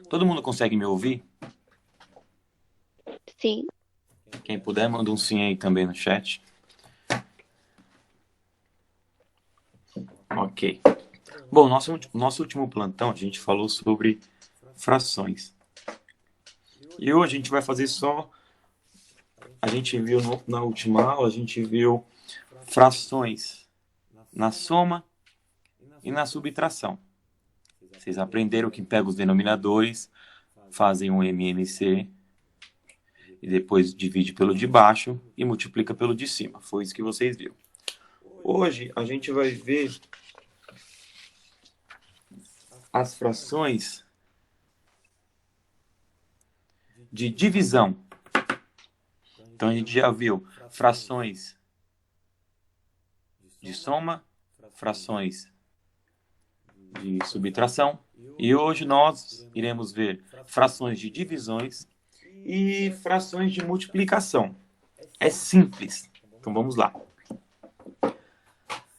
Todo mundo consegue me ouvir? Sim, Quem puder, manda um sim aí também no chat. Ok. Bom, nosso último plantão a gente falou sobre frações. E hoje a gente vai fazer só. A gente viu na última aula, a gente viu frações na soma e na subtração. Vocês aprenderam que pega os denominadores, fazem um MMC e depois divide pelo de baixo e multiplica pelo de cima. Foi isso que vocês viram. Hoje a gente vai ver as frações de divisão. Então a gente já viu frações de soma, frações de subtração, e hoje nós iremos ver frações de divisões e frações de multiplicação. É simples. Então vamos lá.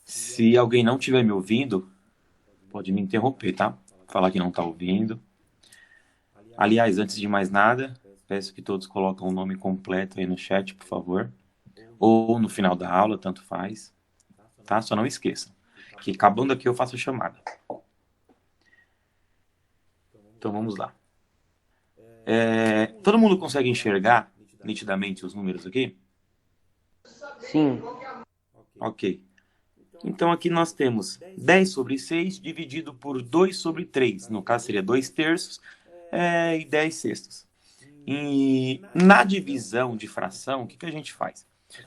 Se alguém não estiver me ouvindo, pode me interromper, tá? Falar que não está ouvindo. Aliás, antes de mais nada, peço que todos coloquem o nome completo aí no chat, por favor. Ou no final da aula, tanto faz. Tá? Só não esqueçam que acabando aqui eu faço a chamada. Então vamos lá. Todo mundo consegue enxergar nitidamente os números aqui? Sim. Ok. Então aqui nós temos 10 sobre 6 dividido por 2 sobre 3. No caso seria 2 terços e 10 sextos. E na divisão de fração, o que a gente faz?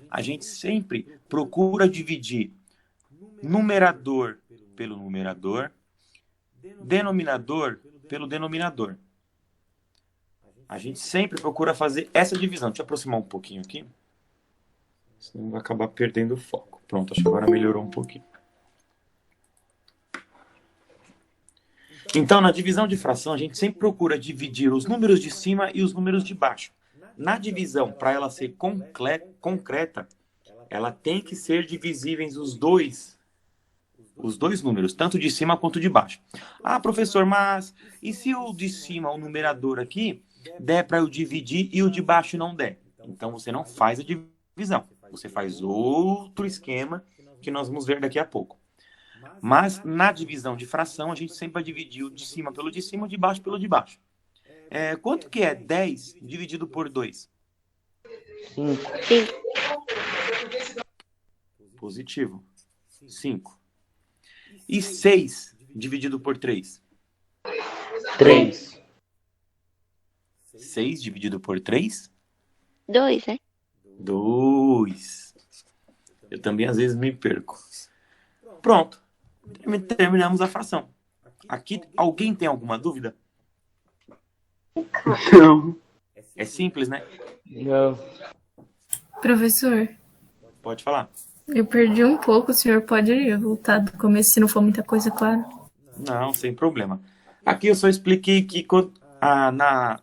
A gente sempre procura dividir numerador pelo numerador, denominador pelo denominador. A gente sempre procura fazer essa divisão. Deixa eu aproximar um pouquinho aqui. Senão vai acabar perdendo o foco. Pronto, acho que agora melhorou um pouquinho. Então, na divisão de fração, a gente sempre procura dividir os números de cima e os números de baixo. Na divisão, para ela ser concreta, ela tem que ser divisíveis os dois números, tanto de cima quanto de baixo. Ah, professor, mas e se o de cima, o numerador aqui, der para eu dividir e o de baixo não der? Então, você não faz a divisão. Você faz outro esquema que nós vamos ver daqui a pouco. Mas na divisão de fração, a gente sempre vai dividir o de cima pelo de cima, o de baixo pelo de baixo. Quanto que é 10 dividido por 2? 5. sim, Positivo. 5. E 6 dividido por 3? 3. 6 dividido por 3? 2, né? 2. Eu também às vezes me perco. Pronto. Terminamos a fração. Aqui, alguém tem alguma dúvida? Não. É simples, né? Não. Professor, Pode falar. eu perdi um pouco, o senhor pode voltar do começo se não for muita coisa, claro. Não, sem problema. Aqui eu só expliquei que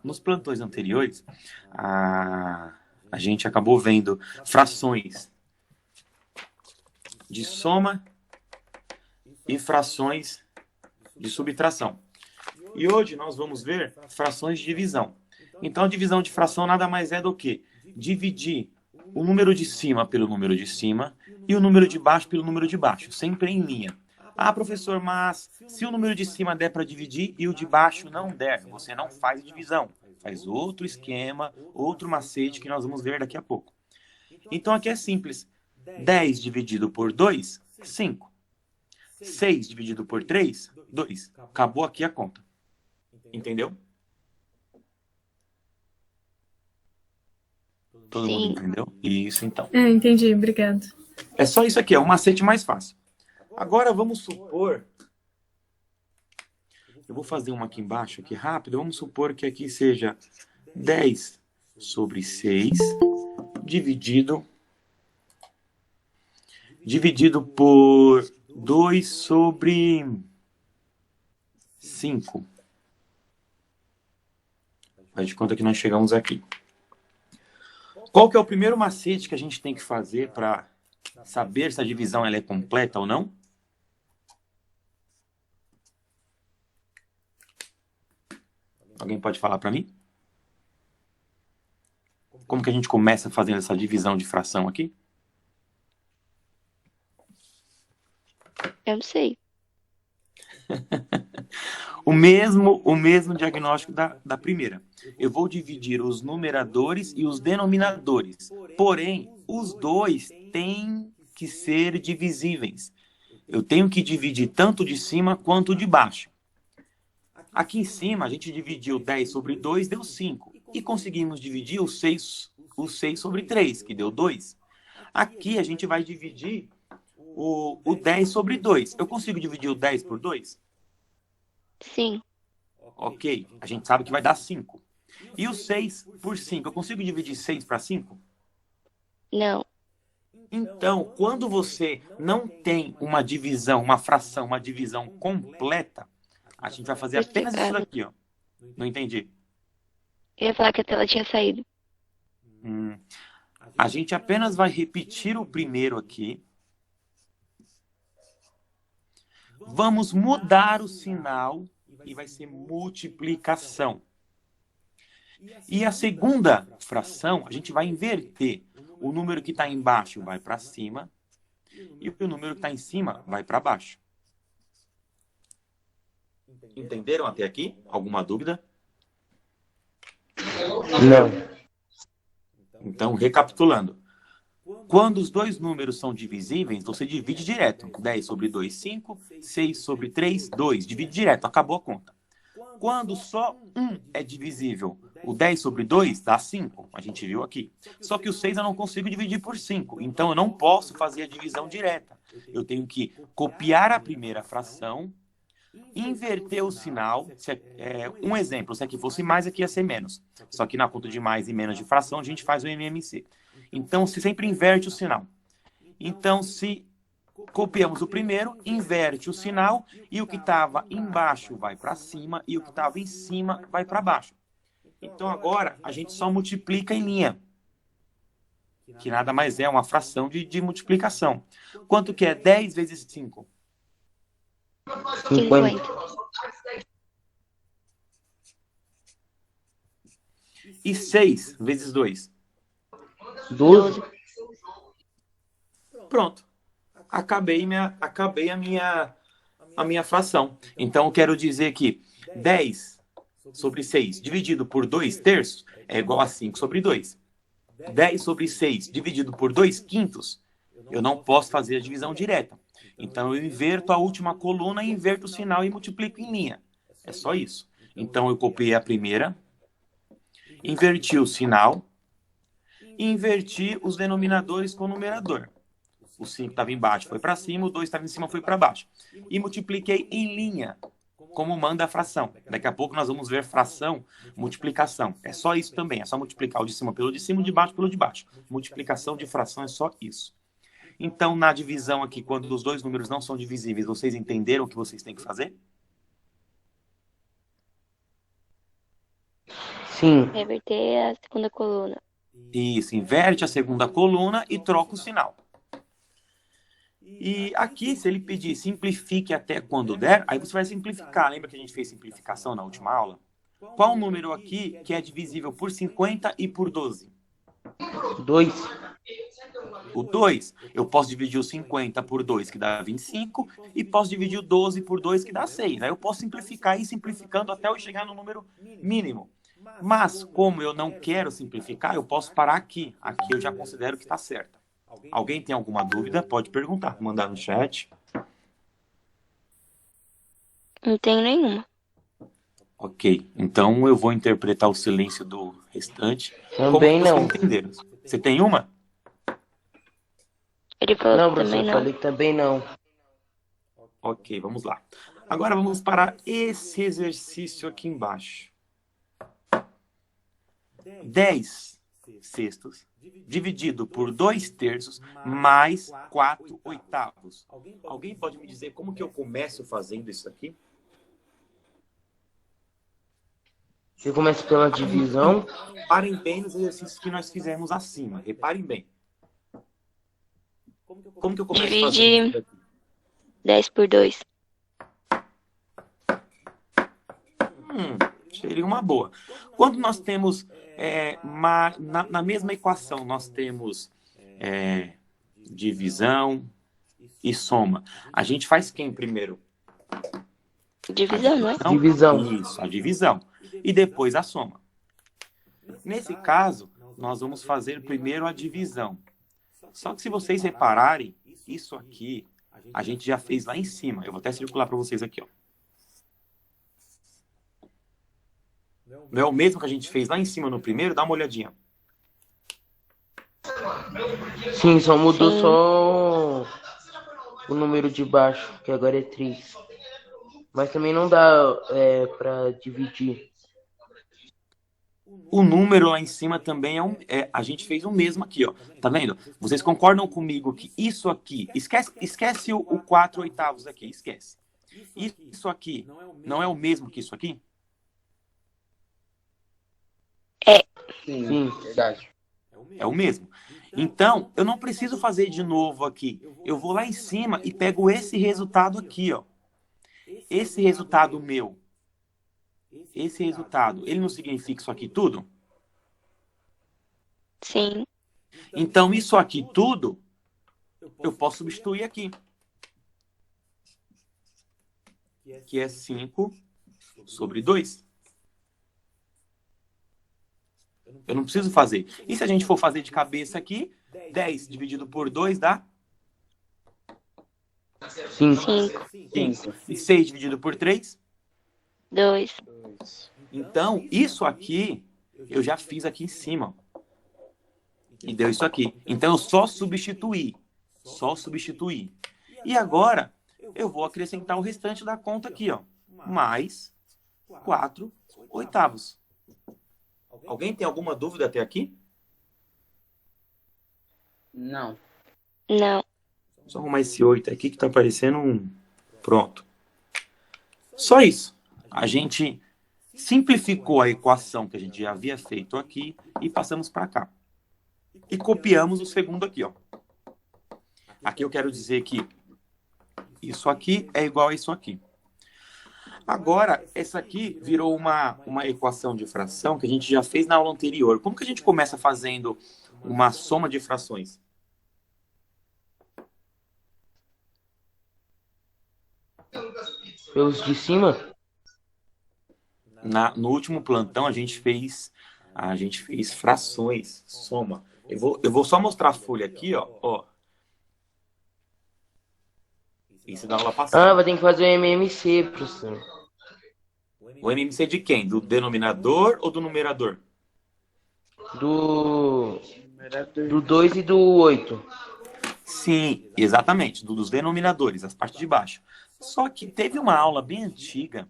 nos plantões anteriores, a gente acabou vendo frações de soma e frações de subtração. E hoje nós vamos ver frações de divisão. Então, a divisão de fração nada mais é do que dividir o número de cima pelo número de cima e o número de baixo pelo número de baixo, sempre em linha. Ah, professor, mas se o número de cima der para dividir e o de baixo não der, você não faz divisão. Faz outro esquema, outro macete que nós vamos ver daqui a pouco. Então, aqui é simples. 10 dividido por 2, 5. 6 dividido por 3, 2. Acabou aqui a conta. Entendeu? Todo mundo Sim. entendeu? Isso, então. Entendi, obrigado. É só isso aqui, é o macete mais fácil. Agora, vamos supor... Eu vou fazer uma aqui embaixo, aqui rápido. Vamos supor que aqui seja 10 sobre 6 dividido por 2 sobre 5. Faz de conta que nós chegamos aqui. Qual que é o primeiro macete que a gente tem que fazer para saber se a divisão ela é completa ou não? Alguém pode falar para mim? Como que a gente começa fazendo essa divisão de fração aqui? Eu não sei. O mesmo diagnóstico da primeira. Eu vou dividir os numeradores e os denominadores. Porém, os dois têm que ser divisíveis. Eu tenho que dividir tanto de cima quanto de baixo. Aqui em cima, a gente dividiu 10 sobre 2, deu 5. E conseguimos dividir o 6 sobre 3, que deu 2. Aqui, a gente vai dividir o 10 sobre 2. Eu consigo dividir o 10 por 2? Sim. Ok, a gente sabe que vai dar 5. E o 6 por 5, eu consigo dividir 6 para 5? Não. Então, quando você não tem uma divisão, uma fração, uma divisão completa, a gente vai fazer apenas isso daqui, ó. Não entendi. Eu ia falar que a tela tinha saído. A gente apenas vai repetir o primeiro aqui. Vamos mudar o sinal e vai ser multiplicação. E a segunda fração, a gente vai inverter. O número que está embaixo vai para cima e o número que está em cima vai para baixo. Entenderam até aqui? Alguma dúvida? Não. Então, recapitulando. Quando os dois números são divisíveis, você divide direto. 10 sobre 2, 5. 6 sobre 3, 2. Divide direto, acabou a conta. Quando só um é divisível, o 10 sobre 2 dá 5. A gente viu aqui. Só que o 6 eu não consigo dividir por 5. Então, eu não posso fazer a divisão direta. Eu tenho que copiar a primeira fração, inverter o sinal. Um exemplo, se aqui fosse mais, aqui ia ser menos. Só que na conta de mais e menos de fração, a gente faz o MMC. Então, se sempre inverte o sinal. Então, se copiamos o primeiro, inverte o sinal, e o que estava embaixo vai para cima, e o que estava em cima vai para baixo. Então, agora, a gente só multiplica em linha, que nada mais é uma fração de multiplicação. Quanto que é 10 vezes 5? 50. E 6 vezes 2? 12. Pronto. Acabei a minha fração. Então, eu quero dizer que 10 sobre 6 dividido por 2 terços é igual a 5 sobre 2. 10 sobre 6 dividido por 2 quintos, eu não posso fazer a divisão direta. Então, eu inverto a última coluna, inverto o sinal e multiplico em linha. É só isso. Então, eu copiei a primeira, inverti o sinal e inverti os denominadores com o numerador. O 5 estava embaixo, foi para cima, o 2 estava em cima, foi para baixo. E multipliquei em linha, como manda a fração. Daqui a pouco nós vamos ver fração, multiplicação. É só isso também, é só multiplicar o de cima pelo de cima, o de baixo pelo de baixo. Multiplicação de fração é só isso. Então, na divisão aqui, quando os dois números não são divisíveis, vocês entenderam o que vocês têm que fazer? Sim. Reverter a segunda coluna. Isso, inverte a segunda coluna e troca o sinal. E aqui, se ele pedir simplifique até quando der, aí você vai simplificar. Lembra que a gente fez simplificação na última aula? Qual o número aqui que é divisível por 50 e por 12? 2. O 2, eu posso dividir o 50 por 2, que dá 25, e posso dividir o 12 por 2, que dá 6. Aí eu posso simplificar e ir simplificando até eu chegar no número mínimo. Mas, como eu não quero simplificar, eu posso parar aqui. Aqui eu já considero que está certo. Alguém tem alguma dúvida? Pode perguntar, mandar no chat. Não tenho nenhuma. Ok, então eu vou interpretar o silêncio do restante. Também Como não. vocês entenderam? Você tem uma? Ele falou Não, que professor, também eu não. falei que também não. Ok, vamos lá. Agora vamos para esse exercício aqui embaixo. 10 sextos dividido por 2 terços mais 4 oitavos. Alguém pode me dizer como que eu começo fazendo isso aqui? Você começa pela divisão. Reparem bem nos exercícios que nós fizemos acima. Reparem bem. Como que eu começo fazendo isso Divide daqui? 10 por 2. Seria uma boa. Quando nós temos, na mesma equação, nós temos divisão e soma. A gente faz quem primeiro? Divisão, não é? Divisão. Isso, a divisão. E depois a soma. Nesse caso, nós vamos fazer primeiro a divisão. Só que se vocês repararem, isso aqui a gente já fez lá em cima. Eu vou até circular para vocês aqui, ó. Não é o mesmo que a gente fez lá em cima no primeiro? Dá uma olhadinha. Sim, só mudou Sim. só o número de baixo, que agora é 3. Mas também não dá pra dividir. O número lá em cima também a gente fez o mesmo aqui, ó. Tá vendo? Vocês concordam comigo que isso aqui... Esquece o 4 oitavos aqui, esquece. Isso aqui não é o mesmo que isso aqui? Sim, Verdade. É o mesmo. Então, eu não preciso fazer de novo aqui. Eu vou lá em cima e pego esse resultado aqui, ó. Esse resultado meu. Esse resultado, ele não significa isso aqui tudo? Sim. Então, isso aqui tudo, eu posso substituir aqui. Que é 5 sobre 2. Eu não preciso fazer. E se a gente for fazer de cabeça aqui, 10 dividido por 2 dá sim. Sim. 5. E 6 dividido por 3? 2. Então, isso aqui, eu já fiz aqui em cima. E deu isso aqui. Então, eu só substituí. E agora, eu vou acrescentar o restante da conta aqui, ó. Mais 4 oitavos. Alguém tem alguma dúvida até aqui? Não. Não. Só arrumar esse 8 aqui que tá aparecendo um... Pronto. Só isso. A gente simplificou a equação que a gente já havia feito aqui e passamos para cá. E copiamos o segundo aqui, ó. Aqui eu quero dizer que isso aqui é igual a isso aqui. Agora, essa aqui virou uma equação de fração que a gente já fez na aula anterior. Como que a gente começa fazendo uma soma de frações? Pelos de cima? No último plantão, a gente fez frações, soma. Eu vou só mostrar a folha aqui, ó. Isso da aula passada. Vai ter que fazer o MMC, professor. O MMC de quem? Do denominador ou do numerador? Do 2 e do 8. Sim, exatamente. Dos denominadores, as partes de baixo. Só que teve uma aula bem antiga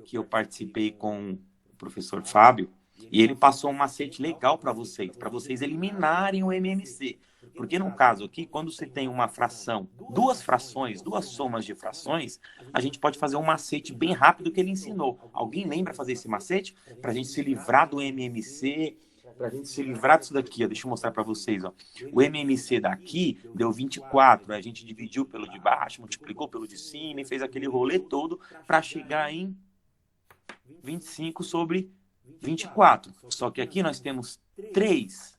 que eu participei com o professor Fábio e ele passou um macete legal para vocês eliminarem o MMC. Porque no caso aqui, quando você tem uma fração, duas frações, duas somas de frações, a gente pode fazer um macete bem rápido que ele ensinou. Alguém lembra fazer esse macete? Para a gente se livrar do MMC, para a gente se livrar disso daqui, ó. Deixa eu mostrar para vocês, ó. O MMC daqui deu 24, a gente dividiu pelo de baixo, multiplicou pelo de cima e fez aquele rolê todo para chegar em 25 sobre 24. Só que aqui nós temos 3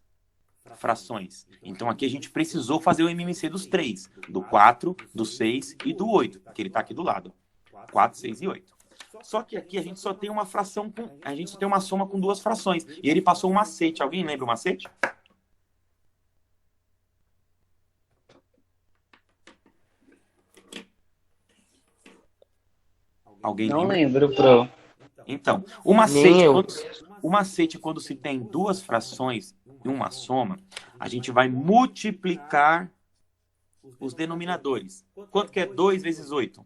frações. Então aqui a gente precisou fazer o MMC dos 3, do 4, do 6 e do 8, que ele está aqui do lado. 4, 6 e 8. Só que aqui a gente só tem uma fração a gente só tem uma soma com duas frações. E ele passou um macete. Alguém lembra o macete? Alguém Não lembra? lembro, pro. Então, Nem eu. o macete, quando se tem duas frações e uma soma, a gente vai multiplicar os denominadores. Quanto que é 2 vezes 8?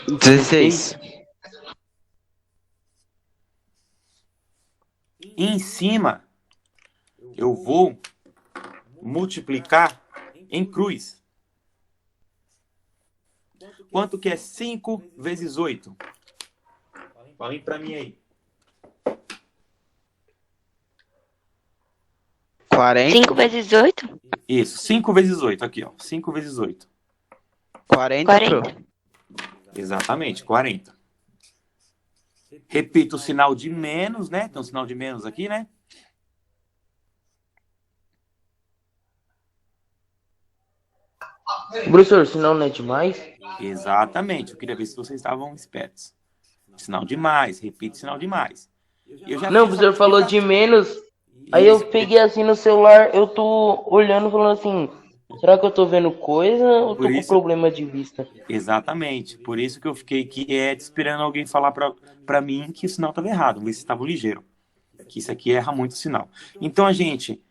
16. E em cima, eu vou multiplicar em cruz. Quanto que é 5 vezes 8? Falem para mim aí. 40. 5 vezes 8? Isso, 5 vezes 8. Aqui, ó. 5 vezes 8. 40, 40. pro. Exatamente, 40. Repito o sinal de menos, né? Tem um sinal de menos aqui, né? Professor, senão não é demais? Exatamente. Eu queria ver se vocês estavam espertos. Sinal de mais, repito sinal de mais. Eu já Não, o fiz professor falou de menos. Aí eu peguei assim no celular, eu tô olhando falando assim, será que eu tô vendo coisa ou tô Por com isso- problema de vista? Exatamente. Por isso que eu fiquei quieto, esperando alguém falar pra mim que o sinal estava errado. Vamos ver se estava ligeiro. Que isso aqui erra muito o sinal. Então a gente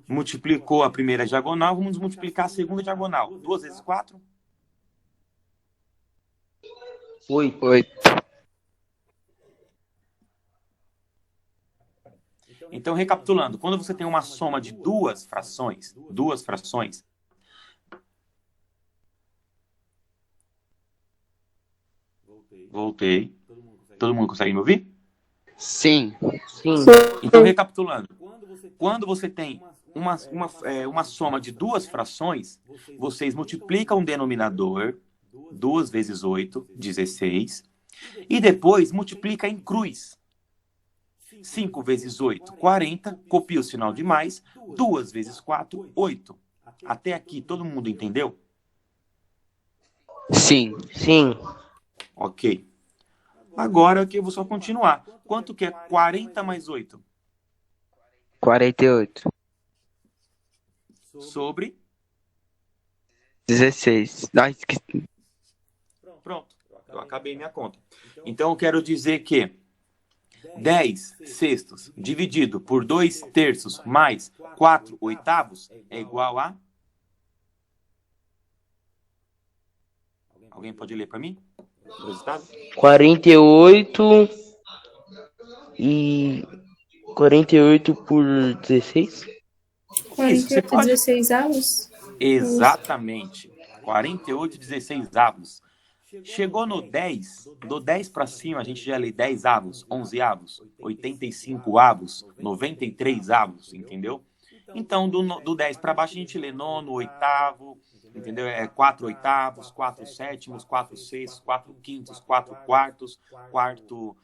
multiplicou a primeira diagonal, vamos multiplicar a segunda diagonal. 2 vezes 4? 8. 8. Então, recapitulando, quando você tem uma soma de duas frações, voltei. Todo mundo consegue me ouvir? Sim. Sim. Então, recapitulando, quando você tem uma soma de duas frações, vocês multiplicam o denominador, 2 vezes 8, 16, e depois multiplica em cruz. 5 vezes 8, 40, copia o sinal de mais, 2 vezes 4, 8. Até aqui, todo mundo entendeu? Sim. Sim. Ok. Agora que eu vou só continuar. Quanto que é 40 mais 8? 48. Sobre? 16. Ai, Pronto. Eu acabei minha conta. Então, eu quero dizer que 10 sextos dividido por 2 terços mais 4 oitavos é igual a... Alguém pode ler para mim o resultado? 48 e 48 por 16? Isso, você 48 pode... 16 avos? Exatamente. 48 16 avos. Chegou no 10, do 10 para cima a gente já lê 10 avos, 11 avos, 85 avos, 93 avos, entendeu? Então, do 10 para baixo a gente lê nono, oitavo, entendeu? 4 oitavos, 4 sétimos, 4 sextos, 4 quintos, 4 quartos, 4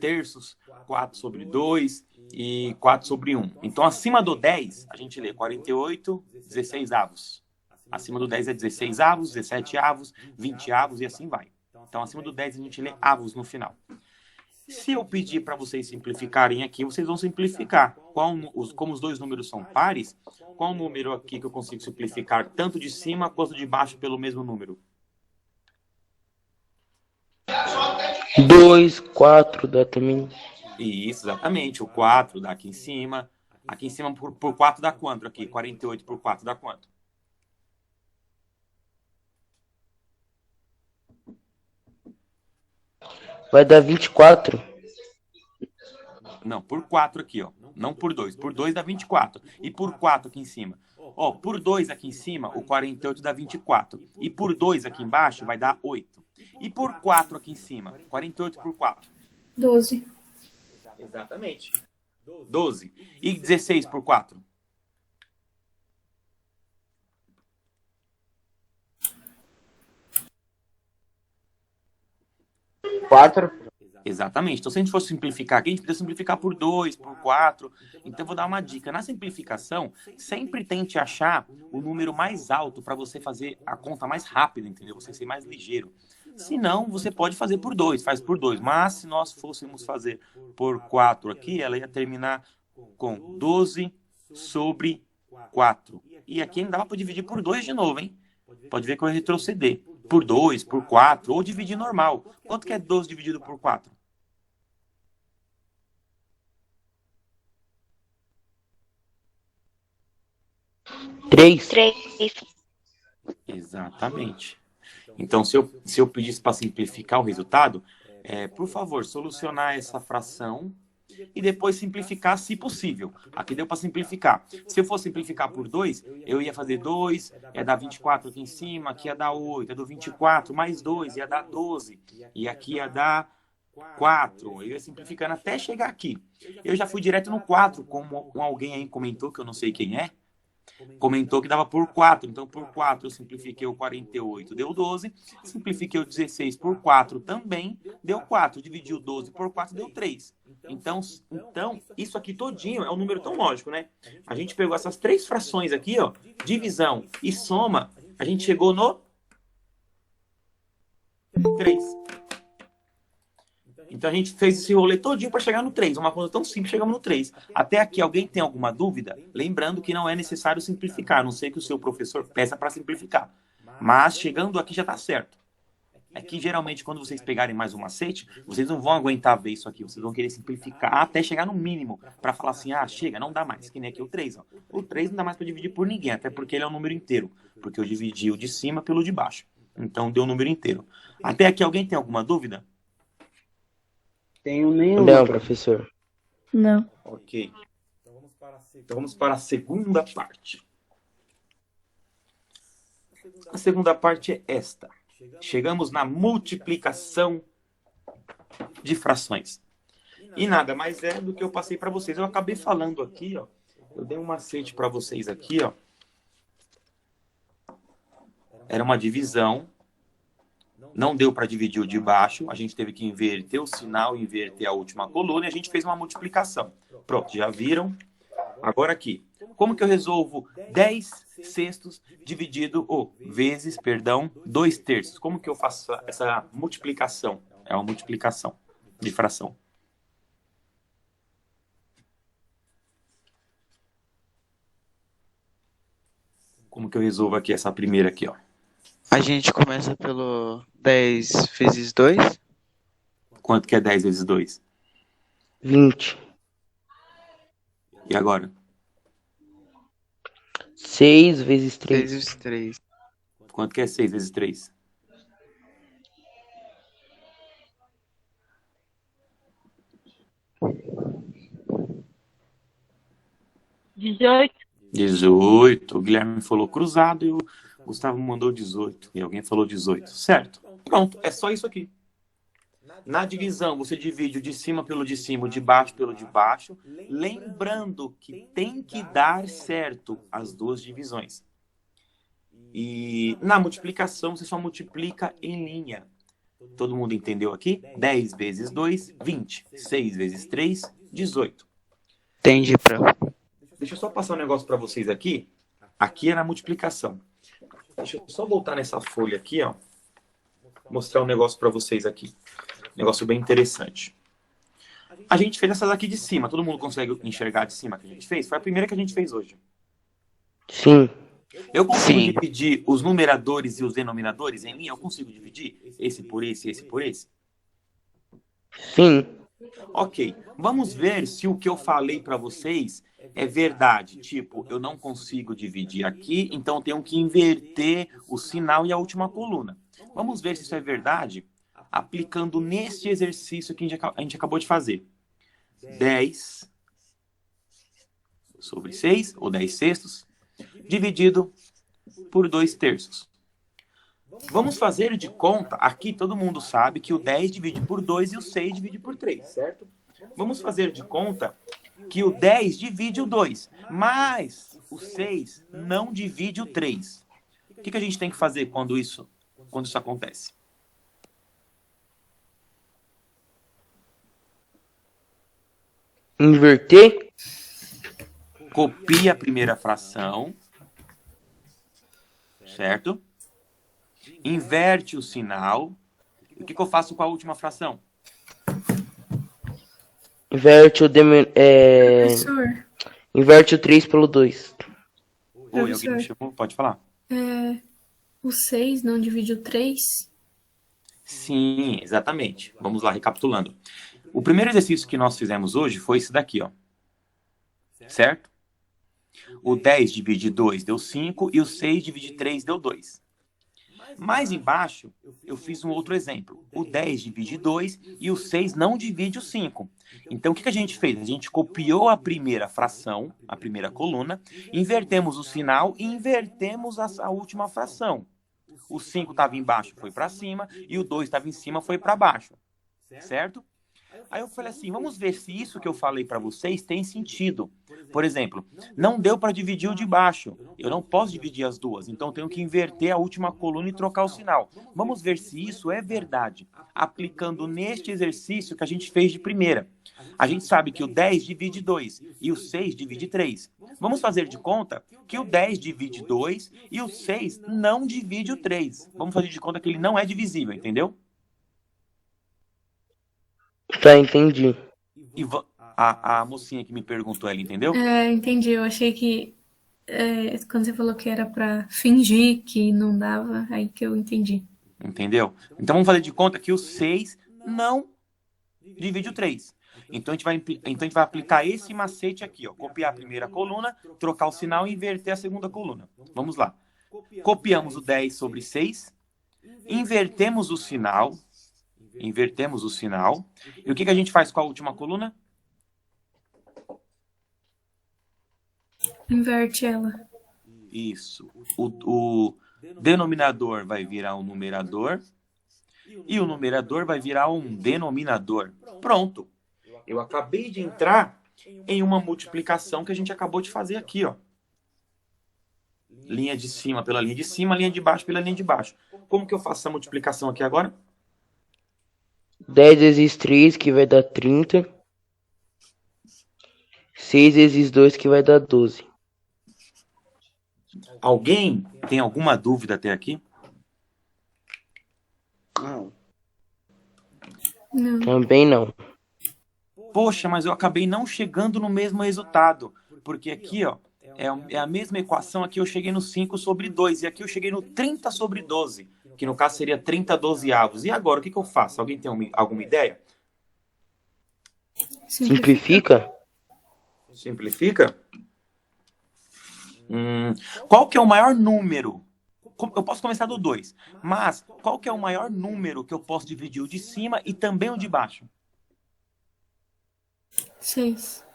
terços, 4 sobre 2 e 4 sobre 1. Então, acima do 10, a gente lê 48, 16 avos. Acima do 10 é 16 avos, 17 avos, 20 avos e assim vai. Então, acima do 10 a gente lê avos no final. Se eu pedir para vocês simplificarem aqui, vocês vão simplificar. Como os dois números são pares, qual número aqui que eu consigo simplificar tanto de cima quanto de baixo pelo mesmo número? 2, 4 dá também. Isso, exatamente. O 4 dá aqui em cima. Aqui em cima por 4 dá quanto aqui? 48 por 4 dá quanto? Vai dar 24. Não, por 4 aqui, ó. Não por 2. Por 2 dá 24. E por 4 aqui em cima? Ó, por 2 aqui em cima, o 48 dá 24. E por 2 aqui embaixo vai dar 8. E por 4 aqui em cima? 48 por 4. 12. Exatamente. 12. E 16 por 4? 4. Exatamente. Então, se a gente for simplificar aqui, a gente precisa simplificar por 2, por 4. Então, eu vou dar uma dica. Na simplificação, sempre tente achar o número mais alto para você fazer a conta mais rápida, entendeu? Você ser mais ligeiro. Se não, você pode fazer por 2, faz por 2. Mas, se nós fôssemos fazer por 4 aqui, ela ia terminar com 12 sobre 4. E aqui ainda dá para dividir por 2 de novo, hein? Pode ver que eu ia retroceder. Por 2, por 4, ou dividir normal. Quanto que é 12 dividido por 4? 3. 3. Exatamente. Então, se eu pedisse para simplificar o resultado, por favor, solucionar essa fração e depois simplificar se possível. Aqui deu para simplificar. Se eu for simplificar por 2, eu ia fazer 2, ia dar 24 aqui em cima, aqui ia dar 8, ia dar 24, mais 2, ia dar 12, e aqui ia dar 4. Eu ia simplificando até chegar aqui. Eu já fui direto no 4, como alguém aí comentou, que eu não sei quem é. comentou que dava por 4. Então, por 4 eu simplifiquei o 48, deu 12. Simplifiquei o 16 por 4 também, deu 4. Dividi o 12 por 4, deu 3. Então, isso aqui todinho é um número tão lógico, né? A gente pegou essas 3 frações aqui, ó, divisão e soma, a gente chegou no 3. Então, a gente fez esse rolê todinho para chegar no 3. Uma coisa tão simples, chegamos no 3. Até aqui, alguém tem alguma dúvida? Lembrando que não é necessário simplificar, a não ser que o seu professor peça para simplificar. Mas, chegando aqui, já está certo. É que, geralmente, quando vocês pegarem mais um macete, vocês não vão aguentar ver isso aqui. Vocês vão querer simplificar até chegar no mínimo, para falar assim, ah, chega, não dá mais. Que nem aqui o 3. Ó. O 3 não dá mais para dividir por ninguém, até porque ele é um número inteiro. Porque eu dividi o de cima pelo de baixo. Então, deu um número inteiro. Até aqui, alguém tem alguma dúvida? Tenho nenhum. Não, professor. Não. Ok. Então vamos para a segunda parte. A segunda parte é esta. Chegamos na multiplicação de frações. E nada mais é do que eu passei para vocês. Eu acabei falando aqui, ó. Eu dei um macete para vocês aqui, ó. Era uma divisão. Não deu para dividir o de baixo, a gente teve que inverter o sinal, inverter a última coluna e a gente fez uma multiplicação. Pronto, já viram? Agora aqui, como que eu resolvo 10 sextos dividido, vezes, 2 terços? Como que eu faço essa multiplicação? É uma multiplicação de fração. Como que eu resolvo aqui essa primeira aqui, ó? A gente começa pelo 10 vezes 2. Quanto que é 10 vezes 2? 20. E agora? 6 vezes 3. 6 vezes 3. Quanto que é 6 vezes 3? 18. 18. O Guilherme falou cruzado e o Gustavo mandou 18. E alguém falou 18. Certo. Pronto. É só isso aqui. Na divisão, você divide o de cima pelo de cima, o de baixo pelo de baixo. Lembrando que tem que dar certo as duas divisões. E na multiplicação, você só multiplica em linha. Todo mundo entendeu aqui? 10 vezes 2, 20. 6 vezes 3, 18. Entendi, prof. Deixa eu só passar um negócio para vocês aqui. Aqui é na multiplicação. Deixa eu só voltar nessa folha aqui, ó. Mostrar um negócio para vocês aqui. Negócio bem interessante. A gente fez essas aqui de cima. Todo mundo consegue enxergar de cima que a gente fez? Foi a primeira que a gente fez hoje. Sim. Eu consigo Sim. dividir os numeradores e os denominadores em linha? Eu consigo dividir esse por esse por esse? Sim. Ok. Vamos ver se o que eu falei para vocês é verdade. Tipo, eu não consigo dividir aqui, então eu tenho que inverter o sinal e a última coluna. Vamos ver se isso é verdade aplicando neste exercício que a gente acabou de fazer. 10 sobre 6, ou 10 sextos, dividido por 2 terços. Vamos fazer de conta, aqui todo mundo sabe que o 10 divide por 2 e o 6 divide por 3, certo? Vamos fazer de conta que o 10 divide o 2, mas o 6 não divide o 3. O que a gente tem que fazer quando isso acontece? Inverter. Copia a primeira fração, certo? Inverte o sinal. E o que eu faço com a última fração? Inverte o Professor, inverte o 3 pelo 2. Oi, alguém me chamou? Pode falar. o 6 não divide o 3? Sim, exatamente. Vamos lá, recapitulando. O primeiro exercício que nós fizemos hoje foi esse daqui, ó. Certo? O 10 divide 2 deu 5 e o 6 divide 3 deu 2. Mais embaixo, eu fiz um outro exemplo. O 10 divide 2 e o 6 não divide o 5. Então, o que a gente fez? A gente copiou a primeira fração, a primeira coluna, invertemos o sinal e invertemos a última fração. O 5 estava embaixo, foi para cima, e o 2 estava em cima, foi para baixo. Certo? Aí eu falei assim, vamos ver se isso que eu falei para vocês tem sentido. Por exemplo, não deu para dividir o de baixo. Eu não posso dividir as duas, então eu tenho que inverter a última coluna e trocar o sinal. Vamos ver se isso é verdade, aplicando neste exercício que a gente fez de primeira. A gente sabe que o 10 divide 2 e o 6 divide 3. Vamos fazer de conta que o 10 divide 2 e o 6 não divide o 3. Vamos fazer de conta que ele não é divisível, entendeu? Tá, entendi. E a mocinha que me perguntou, ela entendeu? Entendi. Eu achei que quando você falou que era pra fingir que não dava, aí que eu entendi. Entendeu? Então vamos fazer de conta que o 6 não divide o 3. Então a gente vai aplicar esse macete aqui, ó. Copiar a primeira coluna, trocar o sinal e inverter a segunda coluna. Vamos lá. Copiamos o 10 sobre 6, invertemos o sinal. E o que a gente faz com a última coluna? Inverte ela. Isso. O denominador vai virar um numerador e o numerador vai virar um denominador. Pronto. Eu acabei de entrar em uma multiplicação que a gente acabou de fazer aqui, ó. Linha de cima pela linha de cima, linha de baixo pela linha de baixo. Como que eu faço essa multiplicação aqui agora? 10 vezes 3, que vai dar 30. 6 vezes 2, que vai dar 12. Alguém tem alguma dúvida até aqui? Não. Não. Também não. Poxa, mas eu acabei não chegando no mesmo resultado. Porque aqui, ó, é a mesma equação. Aqui eu cheguei no 5 sobre 2. E aqui eu cheguei no 30 sobre 12. Que no caso seria 30 dozeavos. E agora, o que eu faço? Alguém tem alguma ideia? Simplifica? Simplifica? Qual que é o maior número? Eu posso começar do 2. Mas qual que é o maior número que eu posso dividir o de cima e também o de baixo? 6.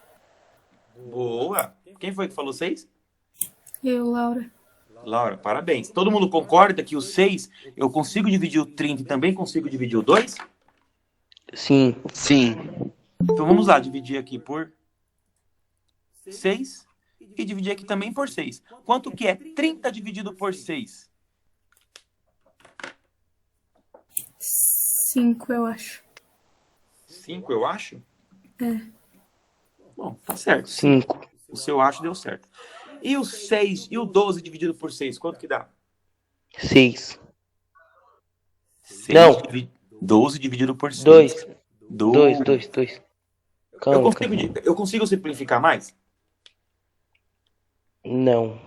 Boa! Quem foi que falou 6? Eu, Laura. Laura, parabéns. Todo mundo concorda que o 6 eu consigo dividir o 30 e também consigo dividir o 2? Sim. Sim. Então vamos lá, dividir aqui por 6 e dividir aqui também por 6. Quanto que é 30 dividido por 6? 5, eu acho. 5, eu acho? É. Bom, tá certo. 5. O seu acho deu certo. E o 6 e o 12 dividido por 6, quanto que dá? 6. 6 Não. 12 dividido por 6. 2. 2. Calma. Eu consigo simplificar mais? Não.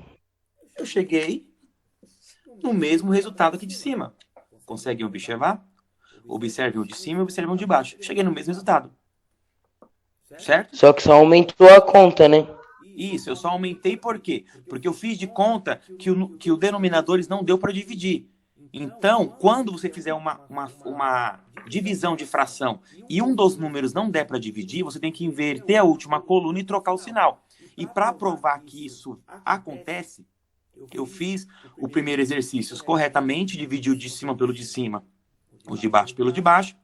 Eu cheguei no mesmo resultado aqui de cima. Conseguem observar? Observem o de cima e observem o de baixo. Cheguei no mesmo resultado. Certo? Só que só aumentou a conta, né? Isso, eu só aumentei por quê? Porque eu fiz de conta que o denominadores não deu para dividir. Então, quando você fizer uma divisão de fração e um dos números não der para dividir, você tem que inverter a última coluna e trocar o sinal. E para provar que isso acontece, eu fiz o primeiro exercício corretamente, dividi o de cima pelo de cima, o de baixo pelo de baixo,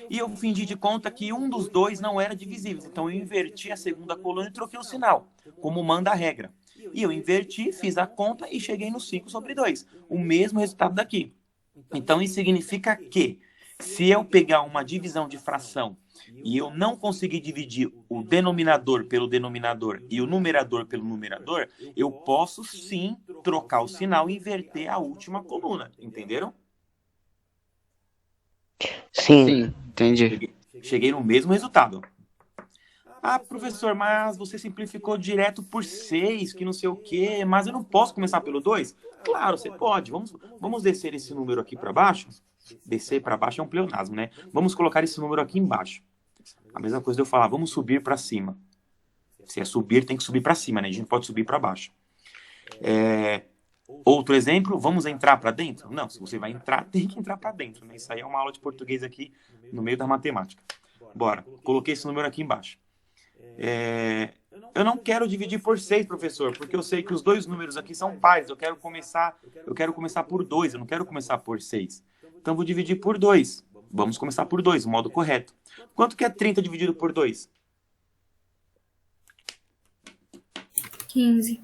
e eu fingi de conta que um dos dois não era divisível. Então eu inverti a segunda coluna e troquei o sinal, como manda a regra. E eu inverti, fiz a conta e cheguei no 5 sobre 2. O mesmo resultado daqui. Então isso significa que, se eu pegar uma divisão de fração e eu não conseguir dividir o denominador pelo denominador e o numerador pelo numerador, eu posso sim trocar o sinal e inverter a última coluna. Entenderam? Sim. Entendi. Cheguei no mesmo resultado. Ah, professor, mas você simplificou direto por 6, que não sei o quê, mas eu não posso começar pelo 2? Claro, você pode. Vamos descer esse número aqui para baixo. Descer para baixo é um pleonasmo, né? Vamos colocar esse número aqui embaixo. A mesma coisa de eu falar, vamos subir para cima. Se é subir, tem que subir para cima, né? A gente não pode subir para baixo. Outro exemplo, vamos entrar para dentro? Não, se você vai entrar, tem que entrar para dentro, né? Isso aí é uma aula de português aqui no meio da matemática. Bora, coloquei esse número aqui embaixo. Eu não quero dividir por 6, professor, porque eu sei que os dois números aqui são pares. Eu quero começar por 2, eu não quero começar por 6. Então, vou dividir por 2. Vamos começar por 2, o modo correto. Quanto que é 30 dividido por 2? 15.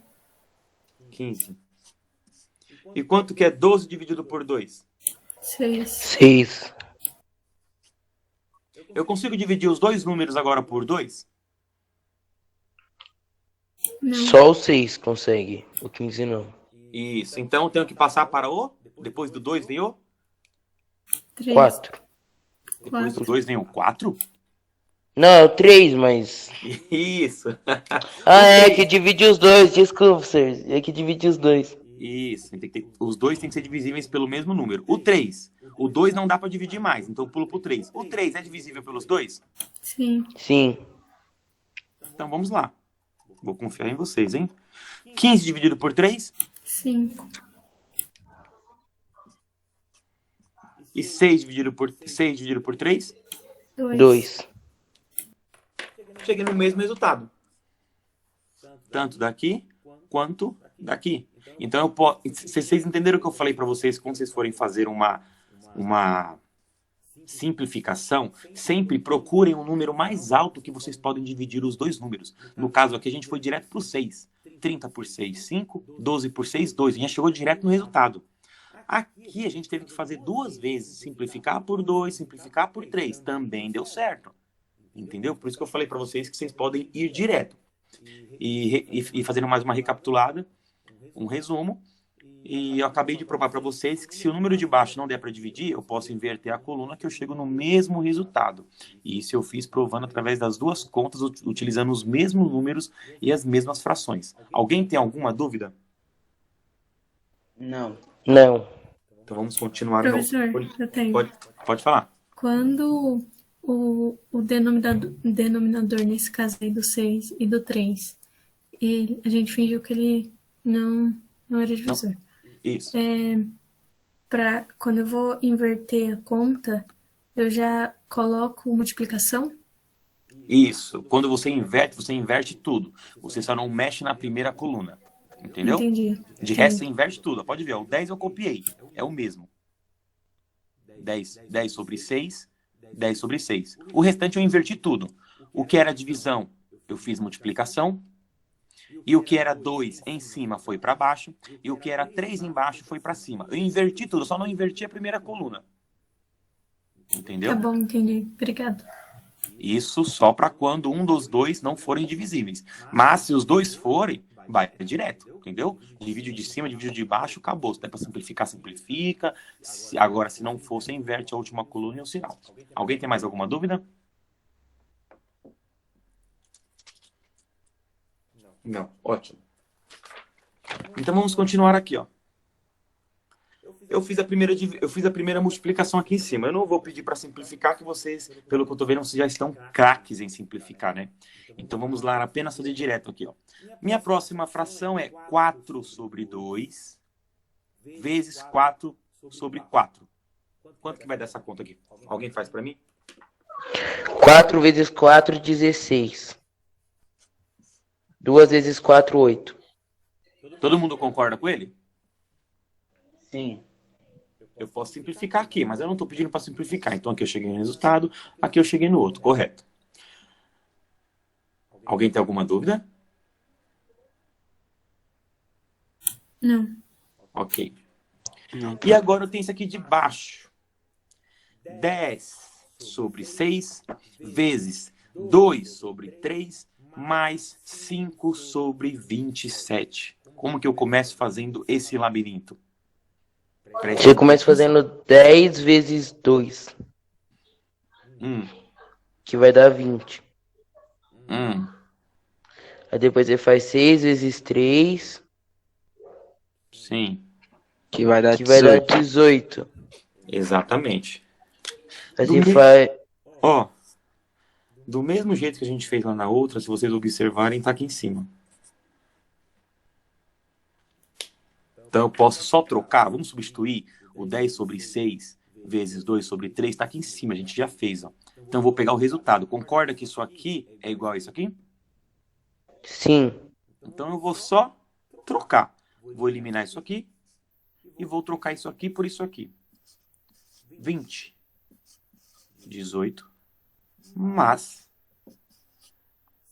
15. E quanto que é 12 dividido por 2? 6. 6. Eu consigo dividir os dois números agora por 2? Não. Só o 6 consegue. O 15 não. Isso. Então eu tenho que passar para o... Depois do 2 vem o... 3. 4. Depois do 2 vem o 4? Não, é o 3, mas... Isso. Ah, é que divide os dois. Desculpa, Sérgio. É que divide os dois. Isso. Os dois têm que ser divisíveis pelo mesmo número. O 3. O 2 não dá para dividir mais, então eu pulo pro 3. O 3 é divisível pelos 2? Sim. Sim. Então vamos lá. Vou confiar em vocês, hein? 15 dividido por 3? 5. E 6 dividido por 3? 2. Cheguei no mesmo resultado. Tanto daqui quanto daqui. Então, vocês entenderam o que eu falei para vocês quando vocês forem fazer uma simplificação? Sempre procurem um número mais alto que vocês podem dividir os dois números. No caso aqui, a gente foi direto para o 6. 30 por 6, 5. 12 por 6, 2. A gente chegou direto no resultado. Aqui a gente teve que fazer duas vezes. Simplificar por 2, simplificar por 3. Também deu certo. Entendeu? Por isso que eu falei para vocês que vocês podem ir direto. E fazendo mais uma recapitulada, um resumo. E eu acabei de provar para vocês que se o número de baixo não der para dividir, eu posso inverter a coluna que eu chego no mesmo resultado. E isso eu fiz provando através das duas contas, utilizando os mesmos números e as mesmas frações. Alguém tem alguma dúvida? Não. Não. Então vamos continuar. Professor, eu tenho. Pode falar. Quando o denominador, nesse caso aí, do 6 e do 3, a gente fingiu que ele não era divisor. Isso. Quando eu vou inverter a conta, eu já coloco multiplicação? Isso. Quando você inverte tudo. Você só não mexe na primeira coluna. Entendeu? Entendi. De resto, você inverte tudo. Pode ver, o 10 eu copiei. É o mesmo. 10 sobre 6, 10 sobre 6. O restante eu inverti tudo. O que era divisão, eu fiz multiplicação. E o que era 2 em cima foi para baixo. E o que era 3 embaixo foi para cima. Eu inverti tudo, só não inverti a primeira coluna. Entendeu? Tá bom, entendi. Obrigado. Isso só para quando um dos dois não forem divisíveis. Mas se os dois forem, vai direto, entendeu? Divide de cima, divide de baixo, acabou. Se der para simplificar, simplifica. Agora, se não for, você inverte a última coluna e o sinal. Alguém tem mais alguma dúvida? Não, ótimo. Então vamos continuar aqui, ó. Eu fiz a primeira multiplicação aqui em cima. Eu não vou pedir para simplificar, que vocês, pelo que eu tô vendo, vocês já estão craques em simplificar, né? Então vamos lá, apenas fazer direto aqui, ó. Minha próxima fração é 4 sobre 2 vezes 4 sobre 4. Quanto que vai dar essa conta aqui? Alguém faz para mim? 4 vezes 4, 16. 2 vezes 4, 8. Todo mundo concorda com ele? Sim. Eu posso simplificar aqui, mas eu não estou pedindo para simplificar. Então aqui eu cheguei no resultado, aqui eu cheguei no outro, correto. Alguém tem alguma dúvida? Não. Ok. Não. E agora eu tenho isso aqui de baixo. 10 sobre 6 vezes 2 sobre 3 mais 5 sobre 27. Como que eu começo fazendo esse labirinto? Você começa fazendo 10 vezes 2, que vai dar 20. Aí depois você faz 6 vezes 3, Sim, Que vai dar que vai dar 18. 18. exatamente. Aí Do você me- faz... Ó, do mesmo jeito que a gente fez lá na outra, se vocês observarem, tá aqui em cima. Então eu posso só trocar, vamos substituir o 10 sobre 6 vezes 2 sobre 3, tá aqui em cima, a gente já fez, ó. Então eu vou pegar o resultado. Concorda que isso aqui é igual a isso aqui? Sim. Então eu vou só trocar. Vou eliminar isso aqui e vou trocar isso aqui por isso aqui. 20. 18 mais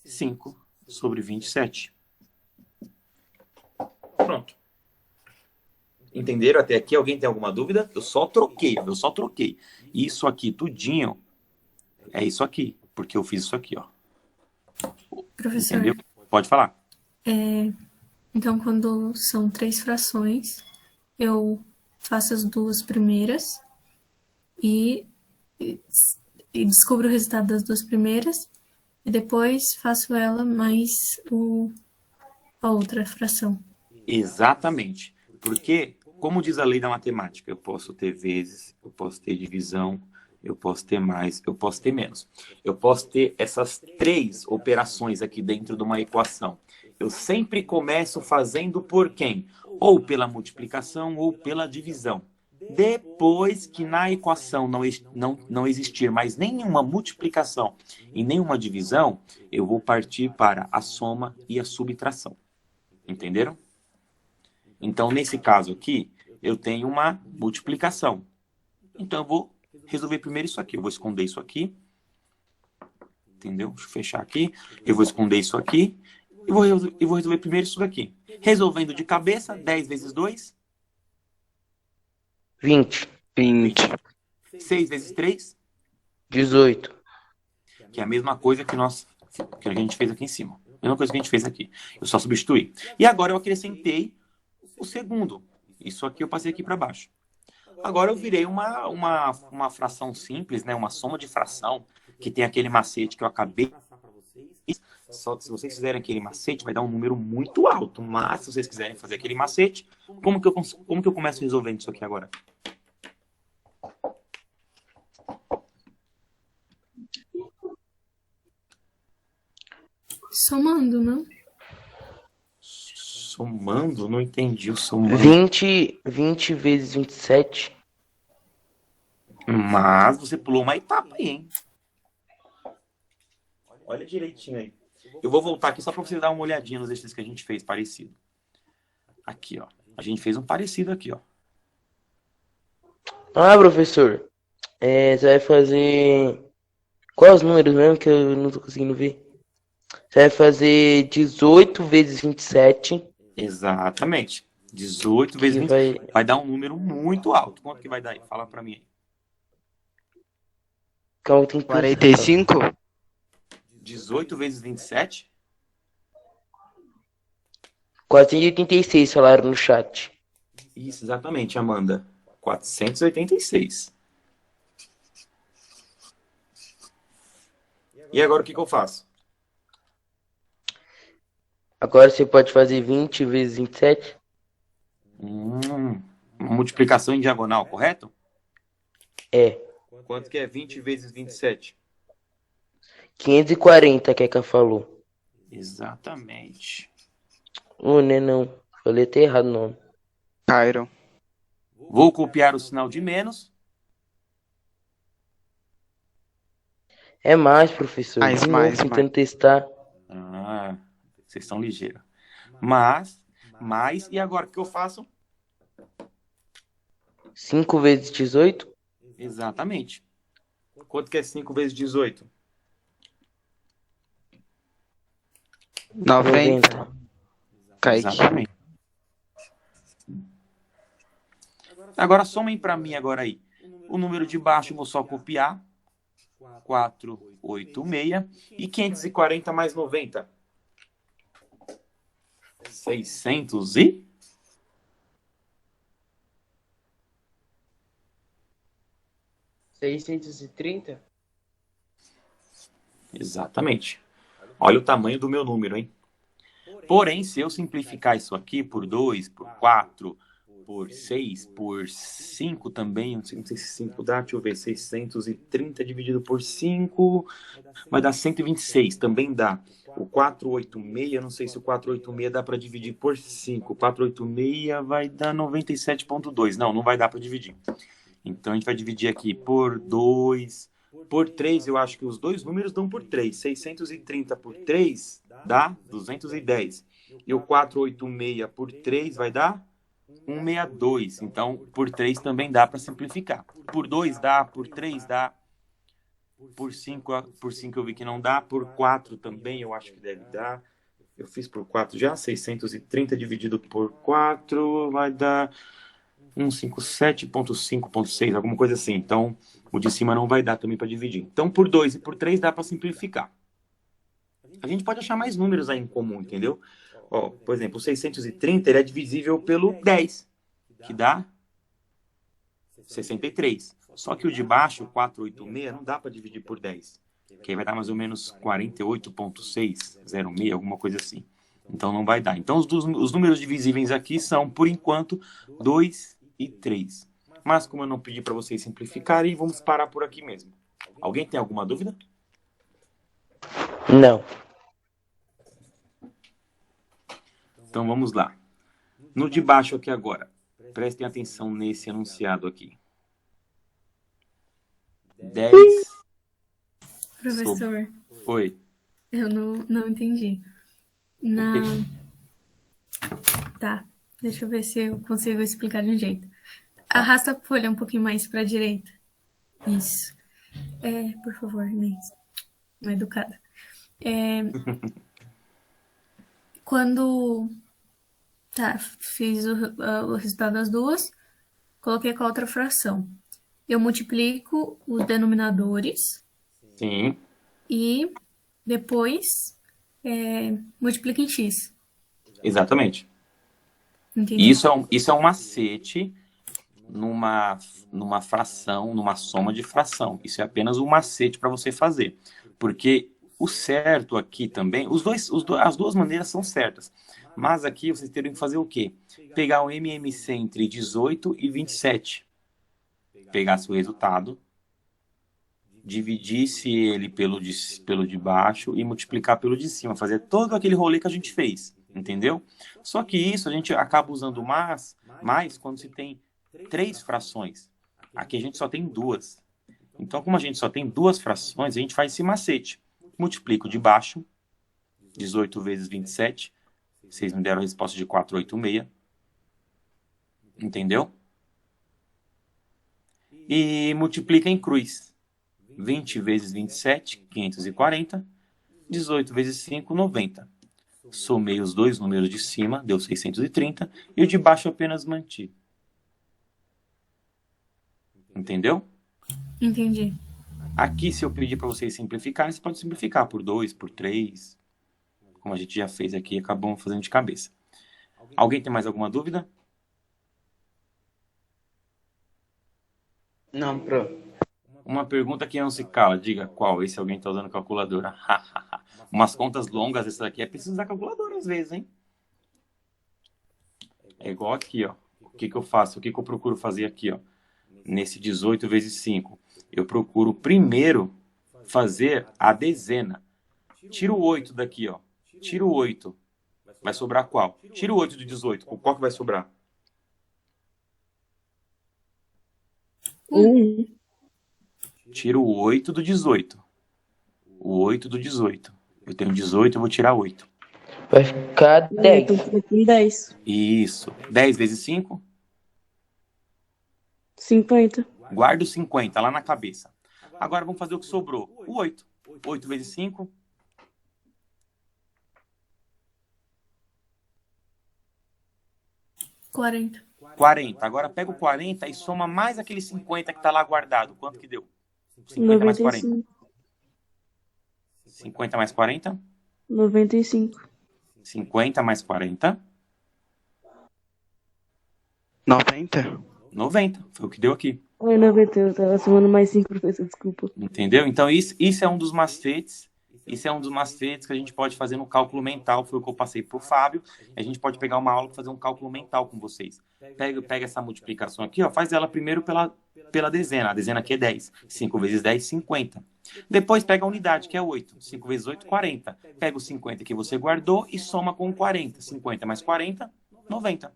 5 sobre 27. Pronto. Entenderam até aqui? Alguém tem alguma dúvida? Eu só troquei. Isso aqui, tudinho, é isso aqui. Porque eu fiz isso aqui, ó. Professor, Entendeu? Pode falar. então quando são 3 frações, eu faço as 2 primeiras e descubro o resultado das 2 primeiras e depois faço ela mais a outra fração. Exatamente. Porque, como diz a lei da matemática, eu posso ter vezes, eu posso ter divisão, eu posso ter mais, eu posso ter menos. Eu posso ter essas 3 operações aqui dentro de uma equação. Eu sempre começo fazendo por quem? Ou pela multiplicação ou pela divisão. Depois que na equação não existir mais nenhuma multiplicação e nenhuma divisão, eu vou partir para a soma e a subtração. Entenderam? Então, nesse caso aqui, eu tenho uma multiplicação. Então, eu vou resolver primeiro isso aqui. Eu vou esconder isso aqui. Entendeu? Deixa eu fechar aqui. Eu vou esconder isso aqui. E vou resolver primeiro isso daqui. Resolvendo de cabeça, 10 vezes 2. 20. 6 vezes 3. 18. Que é a mesma coisa que a gente fez aqui em cima. A mesma coisa que a gente fez aqui. Eu só substituí. E agora eu acrescentei o segundo. Isso aqui eu passei aqui para baixo. Agora eu virei uma fração simples, né? Uma soma de fração, que tem aquele macete que eu acabei de passar para vocês. Só que se vocês fizerem aquele macete, vai dar um número muito alto. Mas se vocês quiserem fazer aquele macete, como que eu começo resolvendo isso aqui agora? Somando, não? Somando? Não entendi o somando. 20 vezes 27. Mas você pulou uma etapa aí, hein? Olha direitinho aí. Eu vou voltar aqui só para você dar uma olhadinha nos exercícios que a gente fez parecido. Aqui, ó. A gente fez um parecido aqui, ó. Ah, professor. Você vai fazer... Quais os números mesmo que eu não tô conseguindo ver? Você vai fazer 18 vezes 27. Exatamente. 18 vezes 20 vai dar um número muito alto. Quanto que vai dar aí? Fala para mim aí. 45? 18 vezes 27? 486 falaram no chat. Isso, exatamente, Amanda. 486. E agora o que eu faço? Agora você pode fazer 20 vezes 27? Uma multiplicação em diagonal, correto? É. Quanto que é 20 vezes 27? 540, que a Keka falou. Exatamente. Não. Falei até errado o nome. Cairo. Vou copiar o sinal de menos. É mais, professor. Mais. Tentando testar. Ah, vocês estão ligeiros. Mais, e agora o que eu faço? 5 vezes 18? Exatamente. Quanto que é 5 vezes 18? 90. Kaique. Exatamente. Agora somem para mim agora aí. O número de baixo eu vou só copiar. 486 e 540 mais 90. 600 e... $630? Exatamente. Olha o tamanho do meu número, hein? Porém, se eu simplificar isso aqui por 2, por 4, por 6, por 5 também, não sei se 5 dá, deixa eu ver, 630 dividido por 5, vai dar 126, também dá. O 486, não sei se o 486 dá para dividir por 5, o 486 vai dar 97,2, não vai dar para dividir. Então, a gente vai dividir aqui por 2, por 3, eu acho que os dois números dão por 3. 630 por 3 dá 210. E o 486 por 3 vai dar 162. Então, por 3 também dá para simplificar. Por 2 dá, por 3 dá. Por 5 eu vi que não dá. Por 4 também eu acho que deve dar. Eu fiz por 4 já. 630 dividido por 4 vai dar 157,5,6, alguma coisa assim. Então, o de cima não vai dar também para dividir. Então, por 2 e por 3 dá para simplificar. A gente pode achar mais números aí em comum, entendeu? Ó, por exemplo, o 630 ele é divisível pelo 10, que dá 63. Só que o de baixo, o 486, não dá para dividir por 10. Que aí vai dar mais ou menos 48,606, alguma coisa assim. Então não vai dar. Então os números divisíveis aqui são, por enquanto, 2 e 3. Mas como eu não pedi para vocês simplificarem, vamos parar por aqui mesmo. Alguém tem alguma dúvida? Não. Então vamos lá. No de baixo aqui agora. Prestem atenção nesse enunciado aqui. 10. Professor, Oi. eu não entendi. Tá, deixa eu ver se eu consigo explicar de um jeito. Arrasta a folha um pouquinho mais para a direita. Isso. Por favor, Inês. Uma educada. Quando fiz o resultado das duas, coloquei com a outra fração. Eu multiplico os denominadores. Sim. E depois multiplico em x. Exatamente. Entendi. Isso é um macete numa fração, numa soma de fração. Isso é apenas um macete para você fazer. Porque o certo aqui também, as duas maneiras são certas. Mas aqui vocês teriam que fazer o quê? Pegar o MMC entre 18 e 27. Pegasse o resultado, dividisse ele pelo de baixo e multiplicar pelo de cima. Fazer todo aquele rolê que a gente fez. Entendeu? Só que isso a gente acaba usando mais quando se tem 3 frações. Aqui a gente só tem 2. Então, como a gente só tem 2 frações, a gente faz esse macete. Multiplico de baixo, 18 vezes 27. Vocês me deram a resposta de 486. Entendeu? E multiplica em cruz. 20 vezes 27, 540. 18 vezes 5, 90. Somei os dois números de cima, deu 630. E o de baixo apenas mantive. Entendeu? Entendi. Aqui, se eu pedir para vocês simplificarem, você pode simplificar por 2, por 3. Como a gente já fez aqui, acabamos fazendo de cabeça. Alguém tem mais alguma dúvida? Não, pro. Uma pergunta que não se cala. Diga qual. Esse alguém está usando calculadora. Umas contas longas, essa daqui é preciso usar calculadora às vezes, hein? É igual aqui, ó. O que eu faço? O que eu procuro fazer aqui, ó? Nesse 18 vezes 5. Eu procuro primeiro fazer a dezena. Tira o 8 daqui, ó. Tira o 8. Vai sobrar qual? Tira o 8 do 18. Qual que vai sobrar? 1. Tira o 8 do 18. O 8 do 18. Eu tenho 18, eu vou tirar 8. Vai ficar 10. Então fica com 10. Isso. 10 vezes 5? 50. Guarda o 50 lá na cabeça. Agora vamos fazer o que sobrou. O 8. 8 vezes 5? 40. 40. Agora pega o 40 e soma mais aquele 50 que está lá guardado. Quanto que deu? 50 mais 40. 95. 50 mais 40? 95. 50 mais 40? 90? 90. Foi o que deu aqui. Oi, 90. Eu tava somando mais 5, professor. Desculpa. Entendeu? Então, isso é um dos macetes. Isso é um dos macetes que a gente pode fazer no cálculo mental. Foi o que eu passei para o Fábio. A gente pode pegar uma aula para fazer um cálculo mental com vocês. Pega essa multiplicação aqui, ó, faz ela primeiro pela dezena. A dezena aqui é 10. 5 vezes 10, 50. Depois pega a unidade, que é 8. 5 vezes 8, 40. Pega o 50 que você guardou e soma com 40. 50 mais 40, 90.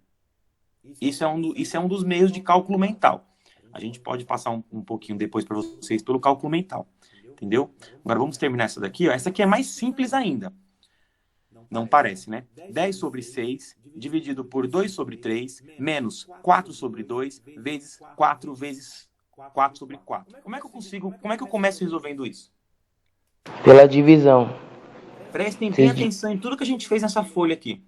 Isso é um dos meios de cálculo mental. A gente pode passar um pouquinho depois para vocês pelo cálculo mental. Entendeu? Agora vamos terminar essa daqui. Ó. Essa aqui é mais simples ainda. Não parece, né? 10 sobre 6, dividido por 2 sobre 3, menos 4 sobre 2, vezes 4 sobre 4. Como é que eu começo resolvendo isso? Pela divisão. Prestem bem Entendi. atenção em tudo que a gente fez nessa folha aqui.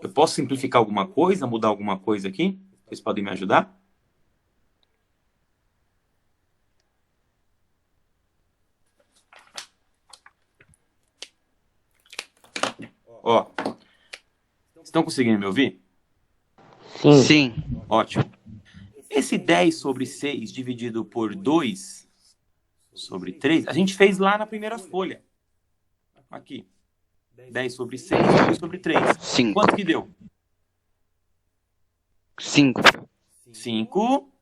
Eu posso simplificar alguma coisa, mudar alguma coisa aqui? Vocês podem me ajudar? Ó, estão conseguindo me ouvir? Sim. Sim. Ótimo. Esse 10 sobre 6 dividido por 2 sobre 3, a gente fez lá na primeira folha. Aqui. 10 sobre 6, 2 sobre 3. 5. Quanto que deu? 5 5.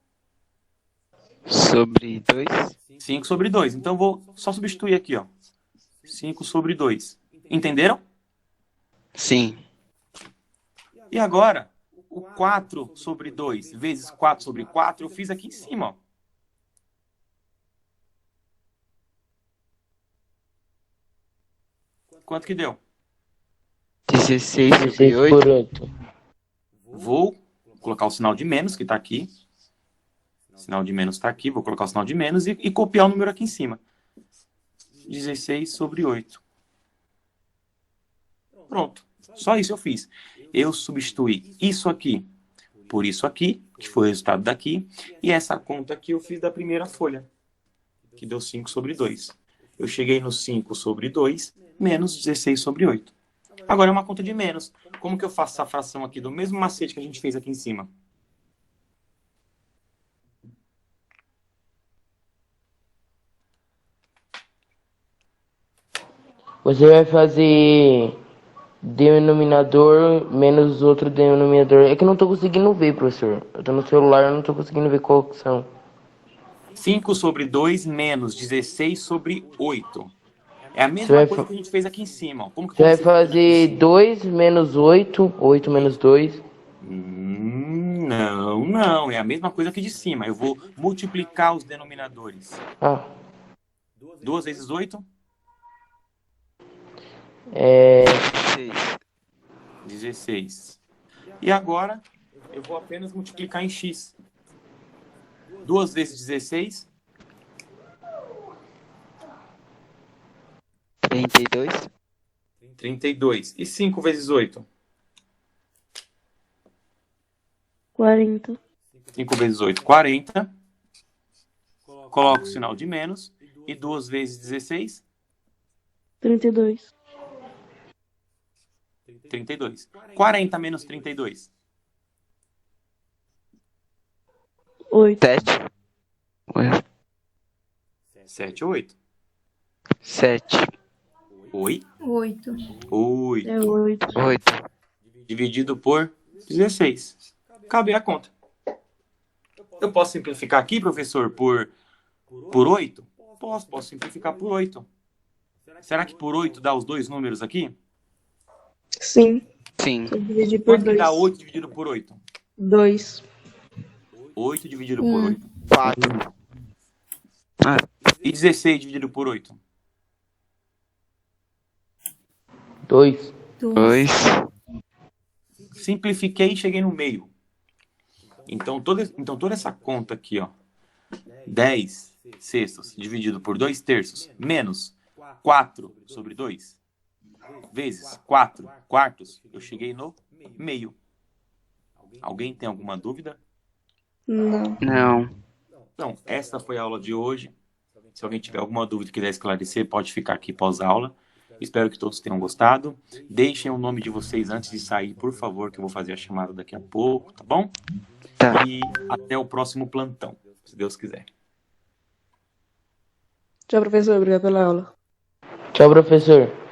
sobre 2. 5 sobre 2. Então, vou só substituir aqui, ó. 5 sobre 2. Entenderam? Sim. E agora, o 4 sobre 2 vezes 4 sobre 4, eu fiz aqui em cima, ó. Quanto que deu? 16 sobre 16 por 8. 8. Vou colocar o sinal de menos, que está aqui. O sinal de menos está aqui. Vou colocar o sinal de menos e copiar o número aqui em cima. 16 sobre 8. Pronto. Só isso eu fiz. Eu substituí isso aqui por isso aqui, que foi o resultado daqui. E essa conta aqui eu fiz da primeira folha, que deu 5 sobre 2. Eu cheguei no 5 sobre 2, menos 16 sobre 8. Agora é uma conta de menos. Como que eu faço essa fração aqui do mesmo macete que a gente fez aqui em cima? Você vai fazer denominador menos outro denominador. É que eu não tô conseguindo ver, professor. Eu tô no celular, eu não tô conseguindo ver qual que são. 5 sobre 2 menos 16 sobre 8. É a Você mesma vai coisa fa- que a gente fez aqui em cima, ó. Como que Você vai eu consigo fazer aqui em fazer cima? 2 menos 8. 8 menos 2. Não. É a mesma coisa aqui de cima. Eu vou multiplicar os denominadores. Ah, 2 vezes 8, é. 6. 16. E agora, eu vou apenas multiplicar em x. 2 vezes 16, 32. 32. E 5 vezes 8? 40. 5 vezes 8, 40. Coloco o sinal de menos. E 2 vezes 16, 32. 32. 40 menos 32. 8. 7. 7 ou 8? 7. Oi? 8. 8. É 8. 8. Dividido por 16. Acabei a conta. Eu posso simplificar aqui, professor, por 8? Posso simplificar por 8. Será que por 8 dá os dois números aqui? Sim. Sim. Eu dividi por Quanto que dá 2. 8 dividido por 8? 2. 8 dividido por 8. 4. E 16 dividido por 8? 2. 2. Simplifiquei e cheguei no meio. Então toda essa conta aqui, ó. 10 sextos dividido por 2 terços menos 4 sobre 2 vezes 4 quartos, eu cheguei no meio. Alguém tem alguma dúvida? Não. Não. Então, essa foi a aula de hoje. Se alguém tiver alguma dúvida e quiser esclarecer, pode ficar aqui pós-aula. Espero que todos tenham gostado. Deixem o nome de vocês antes de sair, por favor, que eu vou fazer a chamada daqui a pouco, tá bom? Tá. E até o próximo plantão, se Deus quiser. Tchau, professor. Obrigado pela aula. Tchau, professor.